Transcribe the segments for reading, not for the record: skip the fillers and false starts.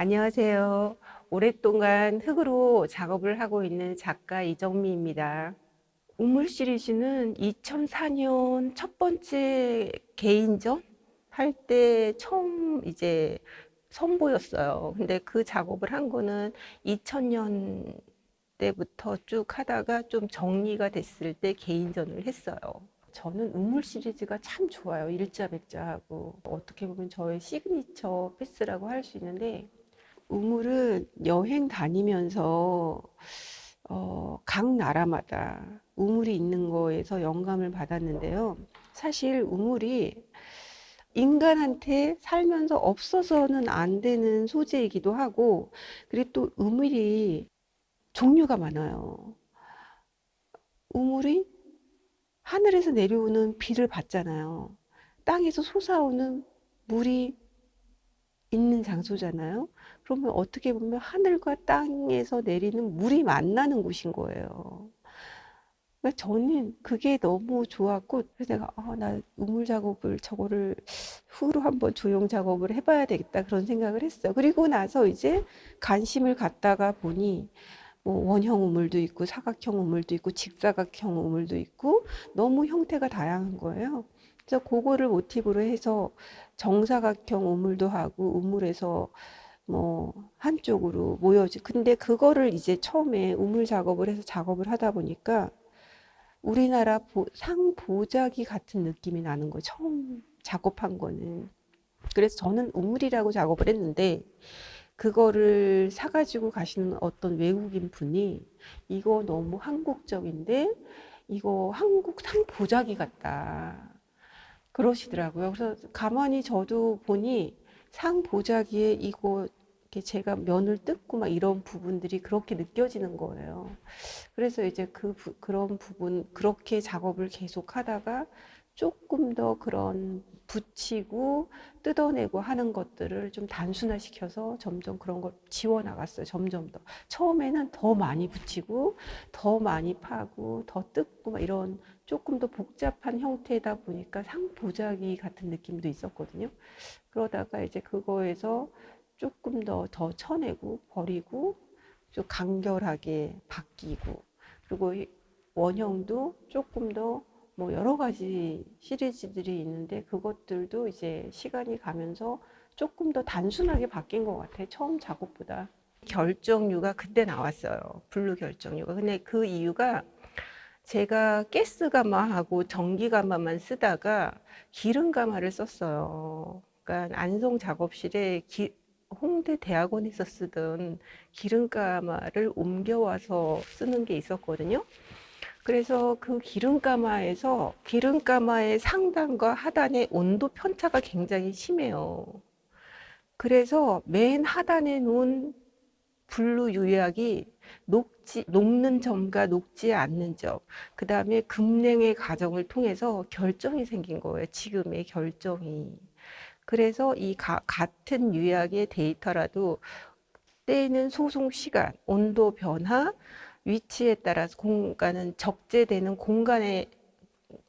안녕하세요. 오랫동안 흙으로 작업을 하고 있는 작가 이정미입니다. 우물 시리즈는 2004년 첫 번째 개인전 할 때 처음 이제 선보였어요. 근데 그 작업을 한 거는 2000년 때부터 쭉 하다가 좀 정리가 됐을 때 개인전을 했어요. 저는 우물 시리즈가 참 좋아요. 일자 백자하고 어떻게 보면 저의 시그니처 피스라고 할 수 있는데, 우물은 여행 다니면서 각 나라마다 우물이 있는 거에서 영감을 받았는데요. 사실 우물이 인간한테 살면서 없어서는 안 되는 소재이기도 하고, 그리고 또 우물이 종류가 많아요. 우물이 하늘에서 내려오는 비를 받잖아요. 땅에서 솟아오는 물이 있는 장소잖아요. 그러면 어떻게 보면 하늘과 땅에서 내리는 물이 만나는 곳인 거예요. 그러니까 저는 그게 너무 좋았고, 그래서 내가 나 우물 작업을 저거를 후로 한번 조형 작업을 해봐야 되겠다 그런 생각을 했어요. 그리고 나서 이제 관심을 갖다가 보니 뭐 원형 우물도 있고 사각형 우물도 있고 직사각형 우물도 있고 너무 형태가 다양한 거예요. 그래서 그거를 모티브로 해서 정사각형 우물도 하고 우물에서 뭐 한쪽으로 모여지. 근데 그거를 이제 처음에 우물 작업을 해서 작업을 하다 보니까 우리나라 상보자기 같은 느낌이 나는 거예요. 처음 작업한 거는. 그래서 저는 우물이라고 작업을 했는데 그거를 사가지고 가시는 어떤 외국인 분이 이거 너무 한국적인데 이거 한국 상보자기 같다 그러시더라고요. 그래서 가만히 저도 보니 상보자기에 이거 이렇게 제가 면을 뜯고 막 이런 부분들이 그렇게 느껴지는 거예요. 그래서 이제 그런 부분, 그렇게 작업을 계속 하다가 조금 더 그런 붙이고 뜯어내고 하는 것들을 좀 단순화시켜서 점점 그런 걸 지워나갔어요. 점점 더. 처음에는 더 많이 붙이고, 더 많이 파고, 더 뜯고, 막 이런 조금 더 복잡한 형태다 보니까 상보자기 같은 느낌도 있었거든요. 그러다가 이제 그거에서 조금 더 쳐내고, 버리고, 좀 간결하게 바뀌고, 그리고 원형도 조금 더 뭐 여러 가지 시리즈들이 있는데 그것들도 이제 시간이 가면서 조금 더 단순하게 바뀐 것 같아요. 처음 작업보다. 결정류가 그때 나왔어요. 블루 결정류가. 근데 그 이유가 제가 가스가마하고 전기가마만 쓰다가 기름가마를 썼어요. 그러니까 안성 작업실에 홍대 대학원에서 쓰던 기름가마를 옮겨와서 쓰는 게 있었거든요. 그래서 그 기름가마의 상단과 하단의 온도 편차가 굉장히 심해요. 그래서 맨 하단에 놓은 블루 유약이 녹는 점과 녹지 않는 점, 그 다음에 급냉의 과정을 통해서 결정이 생긴 거예요. 지금의 결정이. 그래서 같은 유약의 데이터라도 때는 소송 시간, 온도 변화, 위치에 따라서 공간은 적재되는 공간의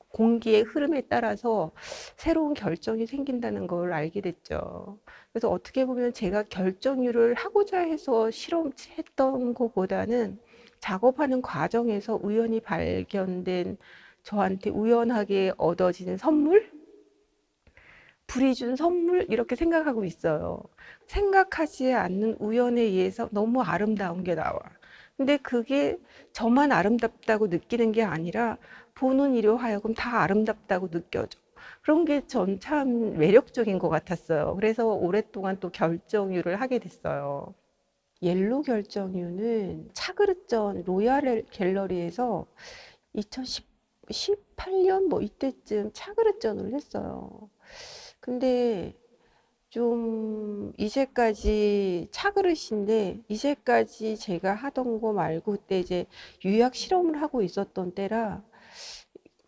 공기의 흐름에 따라서 새로운 결정이 생긴다는 걸 알게 됐죠. 그래서 어떻게 보면 제가 결정률을 하고자 해서 실험했던 것보다는 작업하는 과정에서 우연히 발견된 저한테 우연하게 얻어지는 선물? 불이 준 선물? 이렇게 생각하고 있어요. 생각하지 않는 우연에 의해서 너무 아름다운 게 나와. 근데 그게 저만 아름답다고 느끼는 게 아니라 보는 이로 하여금 다 아름답다고 느껴져. 그런 게 전 참 매력적인 것 같았어요. 그래서 오랫동안 또 결정유를 하게 됐어요. 옐로 결정유는 차그릇전 로얄 갤러리에서 2018년 뭐 이때쯤 차그릇전을 했어요. 근데 좀 이제까지 차그릇인데 이제까지 제가 하던 거 말고 그때 이제 유약 실험을 하고 있었던 때라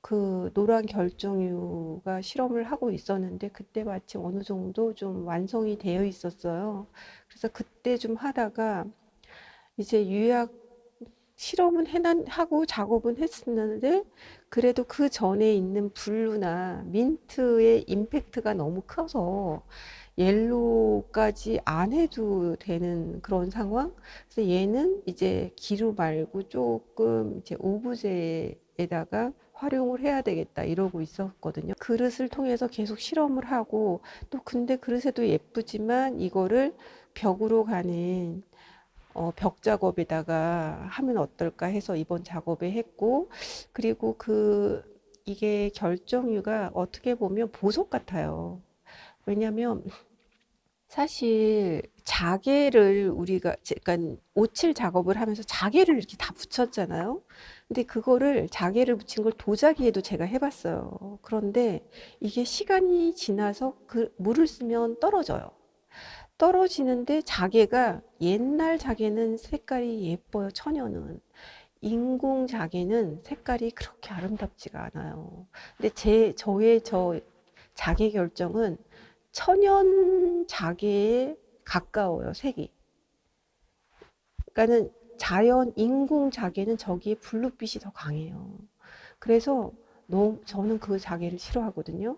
그 노란 결정유가 실험을 하고 있었는데 그때 마침 어느 정도 좀 완성이 되어 있었어요. 그래서 그때 좀 하다가 이제 유약 실험은 하고 작업은 했었는데 그래도 그 전에 있는 블루나 민트의 임팩트가 너무 커서 옐로우까지 안 해도 되는 그런 상황. 그래서 얘는 이제 기루 말고 조금 이제 오브제에다가 활용을 해야 되겠다 이러고 있었거든요. 그릇을 통해서 계속 실험을 하고 또 근데 그릇에도 예쁘지만 이거를 벽으로 가는 벽 작업에다가 하면 어떨까 해서 이번 작업에 했고 그리고 이게 결정유가 어떻게 보면 보석 같아요. 왜냐면 사실 자개를 우리가 그러니까 오칠 작업을 하면서 자개를 이렇게 다 붙였잖아요. 근데 그거를 자개를 붙인 걸 도자기에도 제가 해봤어요. 그런데 이게 시간이 지나서 그 물을 쓰면 떨어져요. 떨어지는데 자개가 옛날 자개는 색깔이 예뻐요. 천연은. 인공 자개는 색깔이 그렇게 아름답지가 않아요. 근데 저의 자개 결정은 천연 자개에 가까워요, 색이. 그러니까는 자연 인공 자개는 저기에 블루빛이 더 강해요. 그래서 저는 그 자개를 싫어하거든요.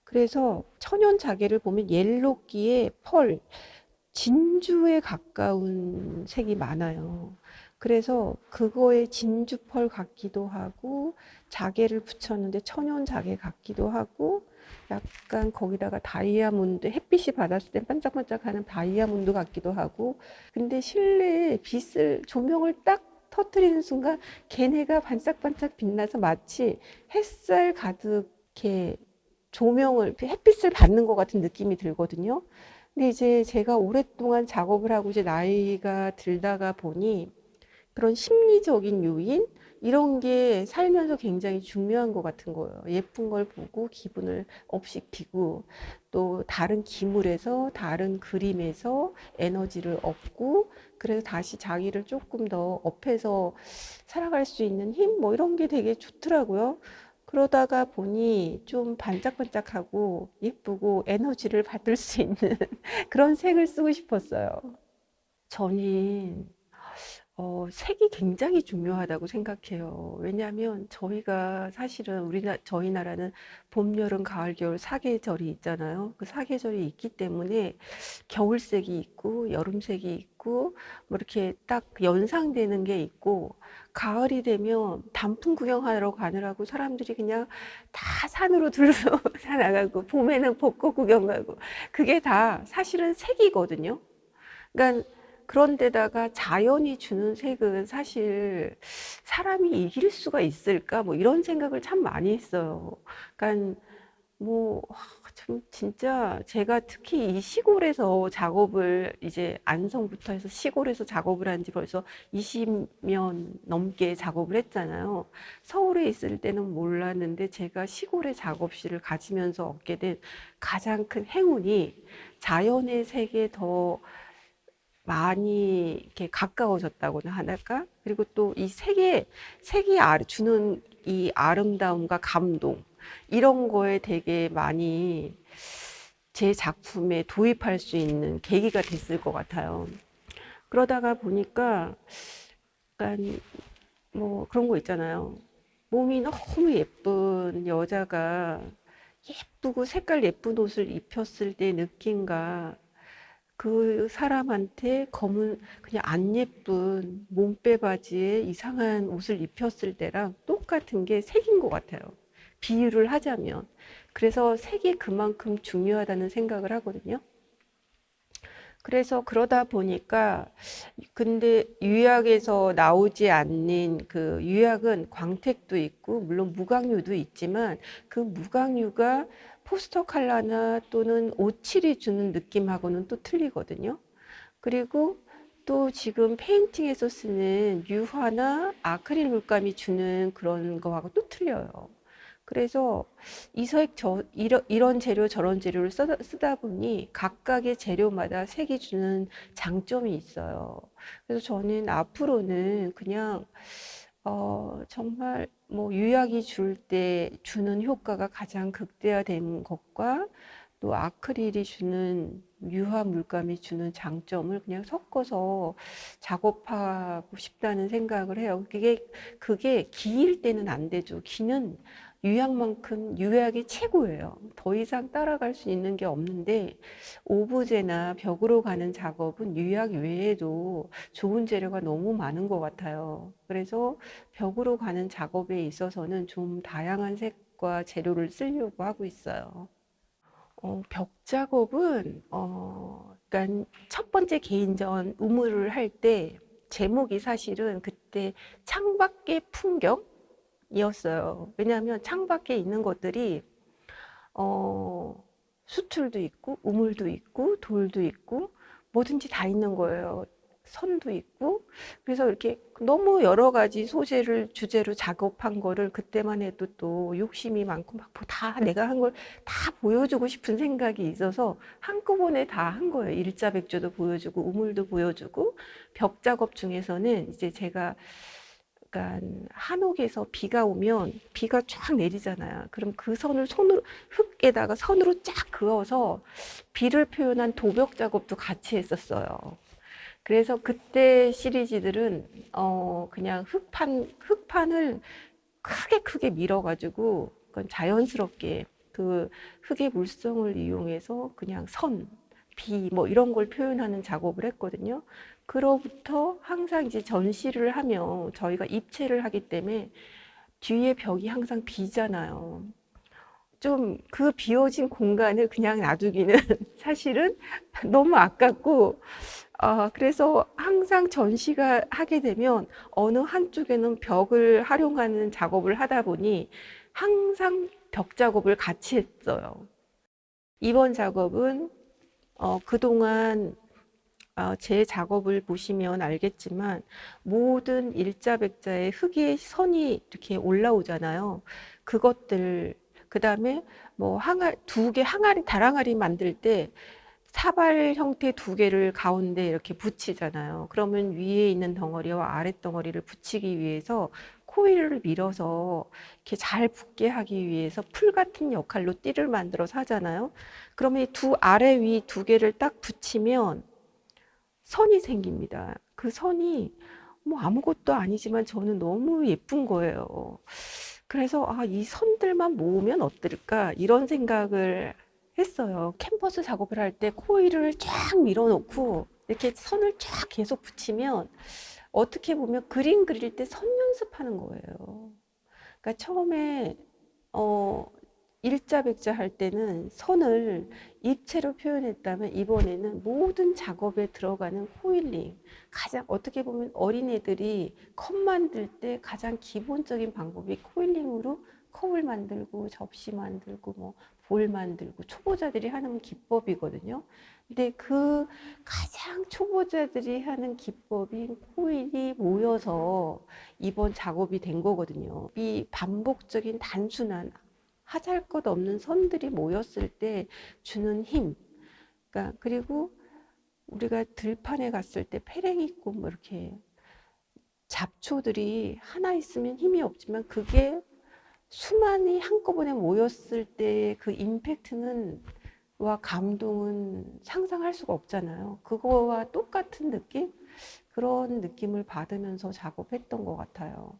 그래서 천연 자개를 보면 옐로끼의 펄, 진주에 가까운 색이 많아요. 그래서 그거에 진주펄 같기도 하고 자개를 붙였는데 천연 자개 같기도 하고 약간 거기다가 다이아몬드 햇빛이 받았을 때 반짝반짝하는 다이아몬드 같기도 하고 근데 실내에 빛을 조명을 딱 터뜨리는 순간 걔네가 반짝반짝 빛나서 마치 햇살 가득해 조명을 햇빛을 받는 것 같은 느낌이 들거든요. 근데 이제 제가 오랫동안 작업을 하고 이제 나이가 들다가 보니 그런 심리적인 요인 이런 게 살면서 굉장히 중요한 것 같은 거예요. 예쁜 걸 보고 기분을 업시키고 또 다른 기물에서 다른 그림에서 에너지를 얻고 그래서 다시 자기를 조금 더 업해서 살아갈 수 있는 힘 뭐 이런 게 되게 좋더라고요. 그러다가 보니 좀 반짝반짝하고 예쁘고 에너지를 받을 수 있는 그런 색을 쓰고 싶었어요. 저는 색이 굉장히 중요하다고 생각해요. 왜냐하면 저희가 사실은 저희 나라는 봄, 여름, 가을, 겨울 사계절이 있잖아요. 그 사계절이 있기 때문에 겨울색이 있고 여름색이 있고 뭐 이렇게 딱 연상되는 게 있고 가을이 되면 단풍 구경하러 가느라고 사람들이 그냥 다 산으로 둘러서 나가고 봄에는 벚꽃 구경 가고 그게 다 사실은 색이거든요. 그러니까 그런데다가 자연이 주는 색은 사실 사람이 이길 수가 있을까? 뭐 이런 생각을 참 많이 했어요. 그러니까 뭐, 참, 진짜 제가 특히 이 시골에서 작업을 이제 안성부터 해서 시골에서 작업을 한 지 벌써 20년 넘게 작업을 했잖아요. 서울에 있을 때는 몰랐는데 제가 시골의 작업실을 가지면서 얻게 된 가장 큰 행운이 자연의 색에 더 많이 이렇게 가까워졌다고나 하나까? 그리고 또 이 색이 주는 이 아름다움과 감동, 이런 거에 되게 많이 제 작품에 도입할 수 있는 계기가 됐을 것 같아요. 그러다가 보니까 약간 뭐 그런 거 있잖아요. 몸이 너무 예쁜 여자가 예쁘고 색깔 예쁜 옷을 입혔을 때 느낌과 그 사람한테 그냥 안 예쁜 몸빼 바지에 이상한 옷을 입혔을 때랑 똑같은 게 색인 것 같아요. 비유를 하자면. 그래서 색이 그만큼 중요하다는 생각을 하거든요. 그래서 그러다 보니까 근데 유약에서 나오지 않는 그 유약은 광택도 있고 물론 무광유도 있지만 그 무광유가 포스터 컬러나 또는 오칠이 주는 느낌하고는 또 틀리거든요. 그리고 또 지금 페인팅에서 쓰는 유화나 아크릴 물감이 주는 그런 거하고 또 틀려요. 그래서 이런 재료 저런 재료를 쓰다 보니 각각의 재료마다 색이 주는 장점이 있어요. 그래서 저는 앞으로는 그냥 정말 뭐 유약이 줄 때 주는 효과가 가장 극대화된 것과 또 아크릴이 주는 유화 물감이 주는 장점을 그냥 섞어서 작업하고 싶다는 생각을 해요. 그게 기일 때는 안 되죠. 기는 유약만큼 유약이 최고예요. 더 이상 따라갈 수 있는 게 없는데 오브제나 벽으로 가는 작업은 유약 외에도 좋은 재료가 너무 많은 것 같아요. 그래서 벽으로 가는 작업에 있어서는 좀 다양한 색과 재료를 쓰려고 하고 있어요. 벽 작업은 그러니까 첫 번째 개인전 우물을 할 때 제목이 사실은 그때 창밖의 풍경이었어요. 왜냐하면 창밖에 있는 것들이 어, 수출도 있고 우물도 있고 돌도 있고 뭐든지 다 있는 거예요. 선도 있고. 그래서 이렇게 너무 여러 가지 소재를 주제로 작업한 거를 그때만 해도 또 욕심이 많고 막 다 내가 한 걸 다 보여주고 싶은 생각이 있어서 한꺼번에 다 한 거예요. 일자백조도 보여주고 우물도 보여주고 벽 작업 중에서는 이제 제가 그러니까 한옥에서 비가 오면 비가 쫙 내리잖아요. 그럼 그 선을 손으로 흙에다가 선으로 쫙 그어서 비를 표현한 도벽 작업도 같이 했었어요. 그래서 그때 시리즈들은 그냥 흙판을 크게 밀어가지고 그건 자연스럽게 그 흙의 물성을 이용해서 그냥 선, 비 뭐 이런 걸 표현하는 작업을 했거든요. 그로부터 항상 이제 전시를 하면 저희가 입체를 하기 때문에 뒤에 벽이 항상 비잖아요. 좀 그 비어진 공간을 그냥 놔두기는 사실은 너무 아깝고 그래서 항상 전시가 하게 되면 어느 한쪽에는 벽을 활용하는 작업을 하다 보니 항상 벽 작업을 같이 했어요. 이번 작업은 그동안 제 작업을 보시면 알겠지만 모든 일자백자에 흙의 선이 이렇게 올라오잖아요. 그것들 그다음에 뭐 두 개 항아리 다랑아리 만들 때 사발 형태 두 개를 가운데 이렇게 붙이잖아요. 그러면 위에 있는 덩어리와 아래 덩어리를 붙이기 위해서 코일을 밀어서 이렇게 잘 붙게 하기 위해서 풀 같은 역할로 띠를 만들어서 하잖아요. 그러면 이 두 아래 위 두 개를 딱 붙이면 선이 생깁니다. 그 선이 뭐 아무것도 아니지만 저는 너무 예쁜 거예요. 그래서 이 선들만 모으면 어떨까 이런 생각을 했어요. 캔버스 작업을 할 때 코일을 쫙 밀어놓고 이렇게 선을 쫙 계속 붙이면 어떻게 보면 그림 그릴 때 선 연습하는 거예요. 그러니까 처음에 어, 일자백자 할 때는 선을 입체로 표현했다면 이번에는 모든 작업에 들어가는 코일링, 가장 어떻게 보면 어린애들이 컵 만들 때 가장 기본적인 방법이 코일링으로 컵을 만들고 접시 만들고 뭐 볼 만들고 초보자들이 하는 기법이거든요. 근데 그 가장 초보자들이 하는 기법인 코일이 모여서 이번 작업이 된 거거든요. 이 반복적인 단순한 하잘 것 없는 선들이 모였을 때 주는 힘. 그러니까 그리고 우리가 들판에 갔을 때 페랭이꽃 뭐 이렇게 잡초들이 하나 있으면 힘이 없지만 그게 수만이 한꺼번에 모였을 때 그 임팩트는 와 감동은 상상할 수가 없잖아요. 그거와 똑같은 느낌? 그런 느낌을 받으면서 작업했던 것 같아요.